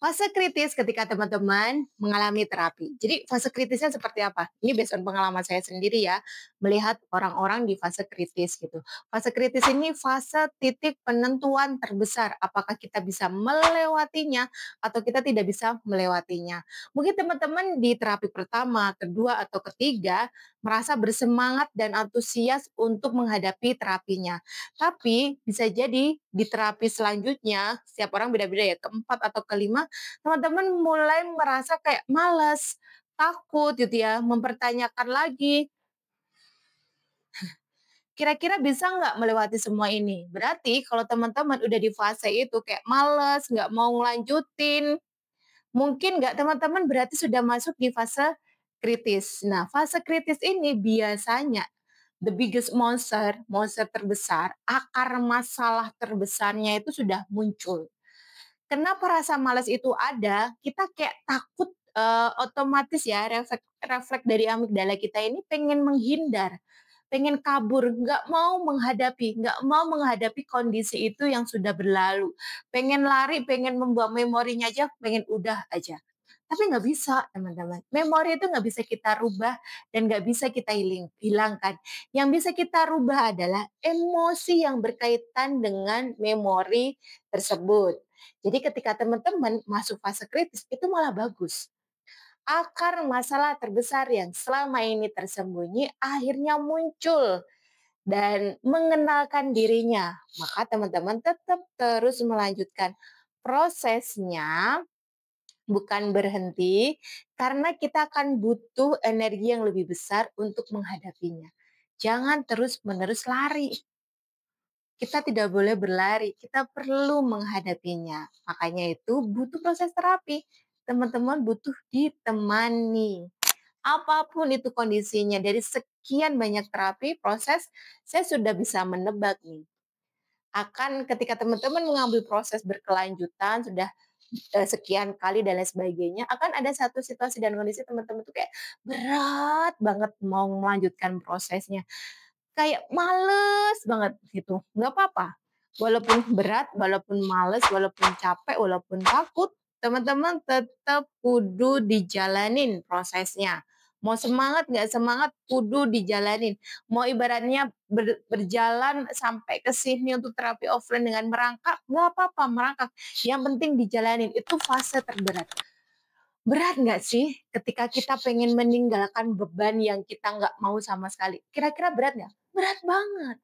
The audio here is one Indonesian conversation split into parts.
Fase kritis ketika teman-teman mengalami terapi. Jadi fase kritisnya seperti apa? Ini based on pengalaman saya sendiri ya, melihat orang-orang di fase kritis gitu. Fase kritis ini fase titik penentuan terbesar, apakah kita bisa melewatinya atau kita tidak bisa melewatinya. Mungkin teman-teman di terapi pertama, kedua, atau ketiga merasa bersemangat dan antusias untuk menghadapi terapinya. Tapi bisa jadi di terapi selanjutnya, setiap orang beda-beda ya, keempat atau kelima, teman-teman mulai merasa kayak malas, takut gitu ya, mempertanyakan lagi, kira-kira bisa nggak melewati semua ini? Berarti kalau teman-teman udah di fase itu kayak males, nggak mau ngelanjutin, mungkin nggak teman-teman berarti sudah masuk di fase kritis. Nah, fase kritis ini biasanya the biggest monster, monster terbesar, akar masalah terbesarnya itu sudah muncul. Kenapa rasa malas itu ada, kita kayak takut, otomatis ya refleks refleks dari amigdala kita ini pengen menghindar, pengen kabur, nggak mau menghadapi kondisi itu yang sudah berlalu. Pengen lari, pengen membuang memorinya aja, pengen udah aja. Tapi nggak bisa teman-teman, memori itu nggak bisa kita rubah dan nggak bisa kita hilangkan. Yang bisa kita rubah adalah emosi yang berkaitan dengan memori tersebut. Jadi ketika teman-teman masuk fase kritis itu malah bagus. Akar masalah terbesar yang selama ini tersembunyi akhirnya muncul dan mengenalkan dirinya. Maka teman-teman tetap terus melanjutkan prosesnya, bukan berhenti, karena kita akan butuh energi yang lebih besar untuk menghadapinya. Jangan terus-menerus lari. Kita tidak boleh berlari, kita perlu menghadapinya. Makanya itu butuh proses terapi. Teman-teman butuh ditemani. Apapun itu kondisinya, dari sekian banyak terapi, proses, saya sudah bisa menebak nih. Akan ketika teman-teman mengambil proses berkelanjutan, sudah sekian kali dan lain sebagainya, akan ada satu situasi dan kondisi teman-teman tuh kayak berat banget mau melanjutkan prosesnya. Kayak males banget gitu, nggak apa-apa. Walaupun berat, walaupun males, walaupun capek, walaupun takut, teman-teman tetap kudu dijalanin prosesnya. Mau semangat nggak semangat, kudu dijalanin. Mau ibaratnya berjalan sampai ke sini untuk terapi offline dengan merangkak, nggak apa-apa merangkak. Yang penting dijalanin, itu fase terberat. Berat nggak sih ketika kita pengen meninggalkan beban yang kita nggak mau sama sekali? Kira-kira berat nggak? Berat banget.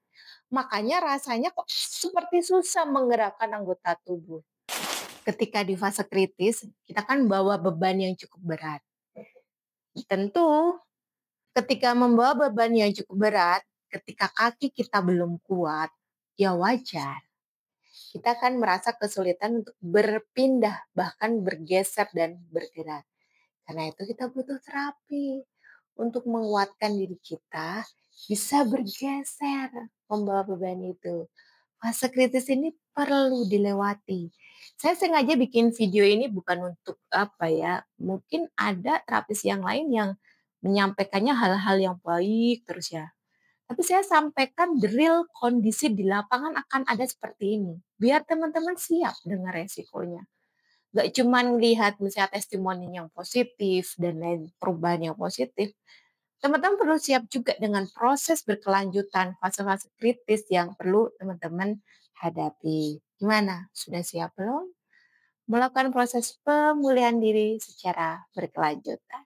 Makanya rasanya kok seperti susah menggerakkan anggota tubuh. Ketika di fase kritis, kita kan bawa beban yang cukup berat. Tentu ketika membawa beban yang cukup berat, ketika kaki kita belum kuat, ya wajar. Kita akan merasa kesulitan untuk berpindah, bahkan bergeser dan bergerak. Karena itu kita butuh terapi untuk menguatkan diri kita bisa bergeser membawa beban itu. Fase kritis ini perlu dilewati. Saya sengaja bikin video ini bukan untuk apa ya, mungkin ada terapis yang lain yang menyampaikannya hal-hal yang baik terus ya. Tapi saya sampaikan the real kondisi di lapangan akan ada seperti ini. Biar teman-teman siap dengan resikonya. Gak cuman lihat misalnya testimoni yang positif dan lain perubahan yang positif, teman-teman perlu siap juga dengan proses berkelanjutan fase-fase kritis yang perlu teman-teman hadapi. Gimana? Sudah siap belum? Melakukan proses pemulihan diri secara berkelanjutan.